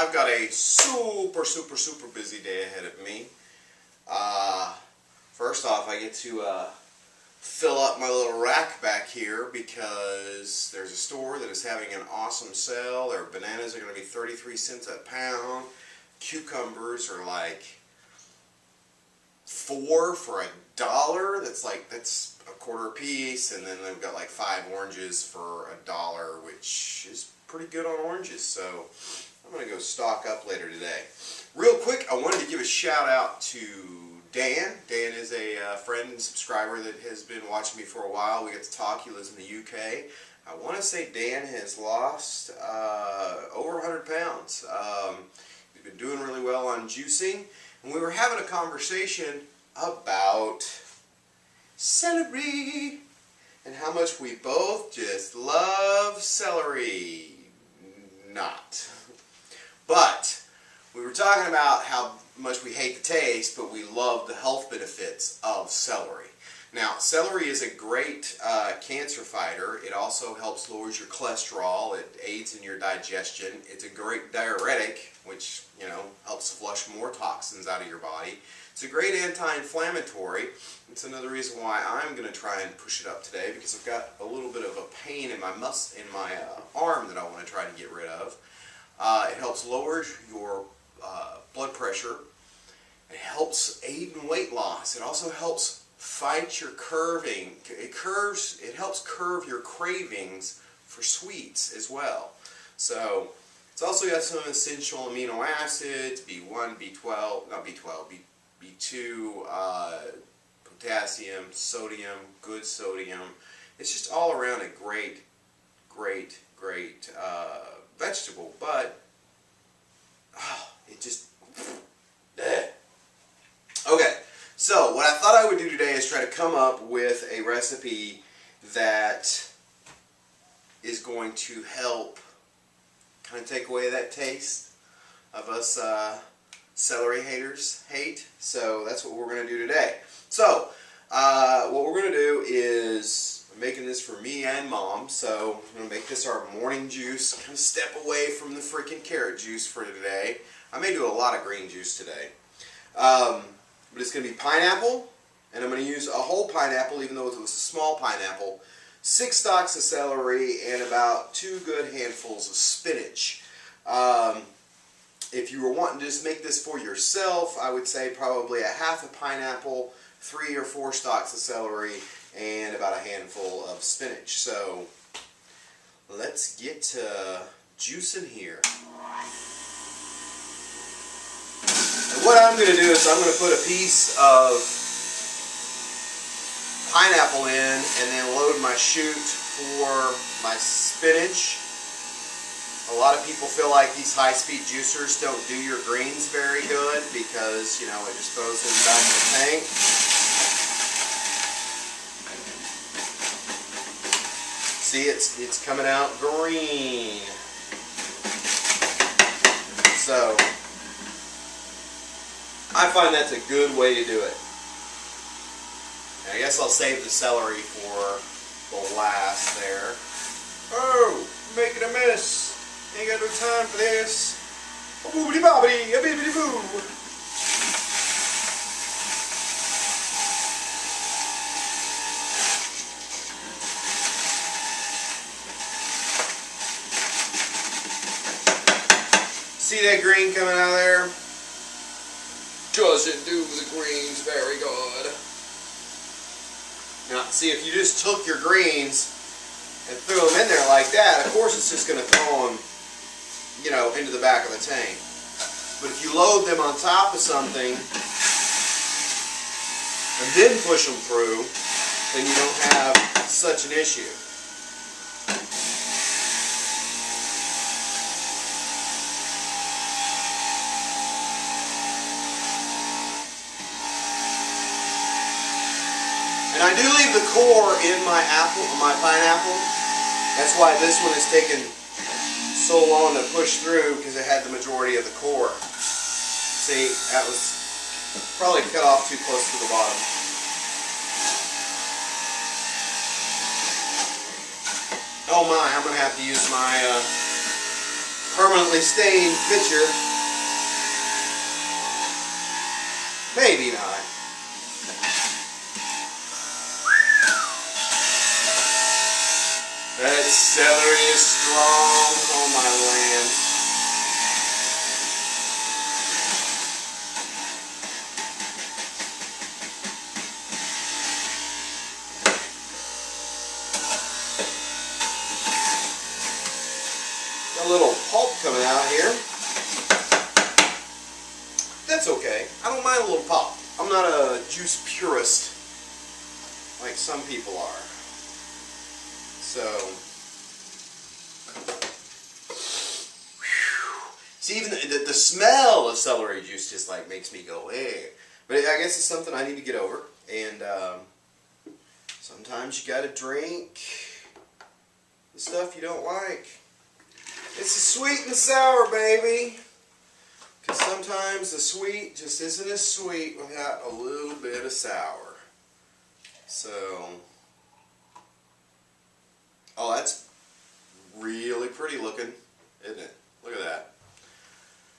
I've got a super busy day ahead of me. First off, I get to fill up my little rack back here because there's a store that is having an awesome sale. Their bananas are going to be 33 cents a pound. Cucumbers are like 4 for $1. That's a quarter a piece, and then they've got like 5 oranges for $1, which is pretty good on oranges. So I'm going to go stock up later today. Real quick, I wanted to give a shout out to Dan. Dan is a friend and subscriber that has been watching me for a while. We get to talk. He lives in the UK. I want to say Dan has lost over 100 pounds. He's been doing really well on juicing. And we were having a conversation about celery and how much we both just love celery. Not. But we were talking about how much we hate the taste, but we love the health benefits of celery. Now, celery is a great cancer fighter. It also helps lower your cholesterol. It aids in your digestion. It's a great diuretic, which, you know, helps flush more toxins out of your body. It's a great anti-inflammatory. It's another reason why I'm going to try and push it up today, because I've got a little bit of a pain in my arm that I want to try to get rid of. It helps lower your blood pressure. It helps aid in weight loss. It also helps fight your curving. It helps curve your cravings for sweets as well. So it's also got some essential amino acids, B1, B12, not B12, B2, potassium, sodium, good sodium. It's just all around a great vegetable, but it just okay. So what I thought I would do today is try to come up with a recipe that is going to help kind of take away that taste of us celery haters hate. So that's what we're going to do today. So what we're going to do is, I'm making this for me and Mom, so I'm going to make this our morning juice. Kind of step away from the freaking carrot juice for today. I may do a lot of green juice today. But it's going to be pineapple, and I'm going to use a whole pineapple, even though it was a small pineapple, 6 stalks of celery, and about 2 good handfuls of spinach. If you were wanting to just make this for yourself, I would say probably a half a pineapple, 3 or 4 stalks of celery, and about a handful of spinach. So let's get to juicing here. And what I'm going to do is I'm going to put a piece of pineapple in and then load my chute for my spinach. A lot of people feel like these high-speed juicers don't do your greens very good because, you know, it just throws them back in the tank. See, it's coming out green. So I find that's a good way to do it. And I guess I'll save the celery for the last there. Oh, making a mess. Ain't got no time for this. A boobity bobbity, a bibbity boo. See that green coming out of there? Doesn't do the greens very good. Now, see, if you just took your greens and threw them in there like that, of course it's just going to throw them, you know, into the back of the tank. But if you load them on top of something and then push them through, then you don't have such an issue. And I do leave the core in my pineapple. That's why this one has taken so long to push through, because it had the majority of the core. See, that was probably cut off too close to the bottom. Oh my, I'm going to have to use my permanently stained pitcher. Maybe not. That celery is strong, oh my land. Got a little pulp coming out here. That's okay. I don't mind a little pulp. I'm not a juice purist like some people are. So, see, even the smell of celery juice just like makes me go, eh. But I guess it's something I need to get over. And sometimes you gotta drink the stuff you don't like. It's the sweet and the sour, baby. Because sometimes the sweet just isn't as sweet without a little bit of sour. So, oh, that's really pretty looking, isn't it? Look at that.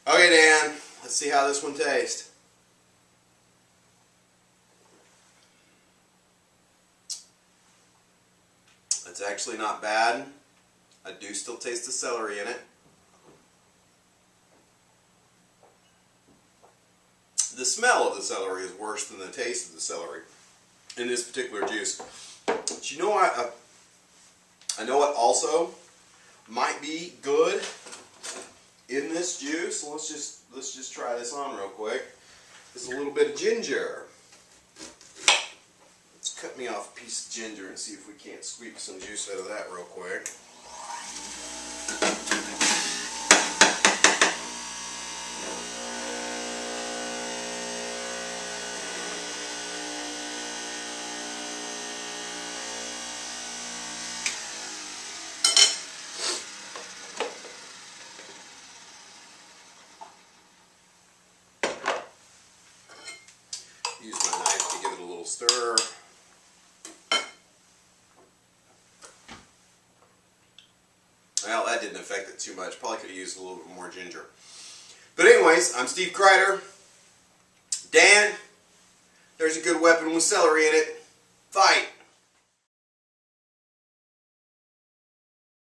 Okay, Dan, let's see how this one tastes. It's actually not bad. I do still taste the celery in it. The smell of the celery is worse than the taste of the celery in this particular juice. But you know what? I know what also might be good in this juice. So let's just try this on real quick. Just a little bit of ginger. Let's cut me off a piece of ginger and see if we can't squeak some juice out of that real quick. Use my knife to give it a little stir. Well, that didn't affect it too much. Probably could have used a little bit more ginger. But anyways, I'm Steve Kreider. Dan, there's a good weapon with celery in it. Fight!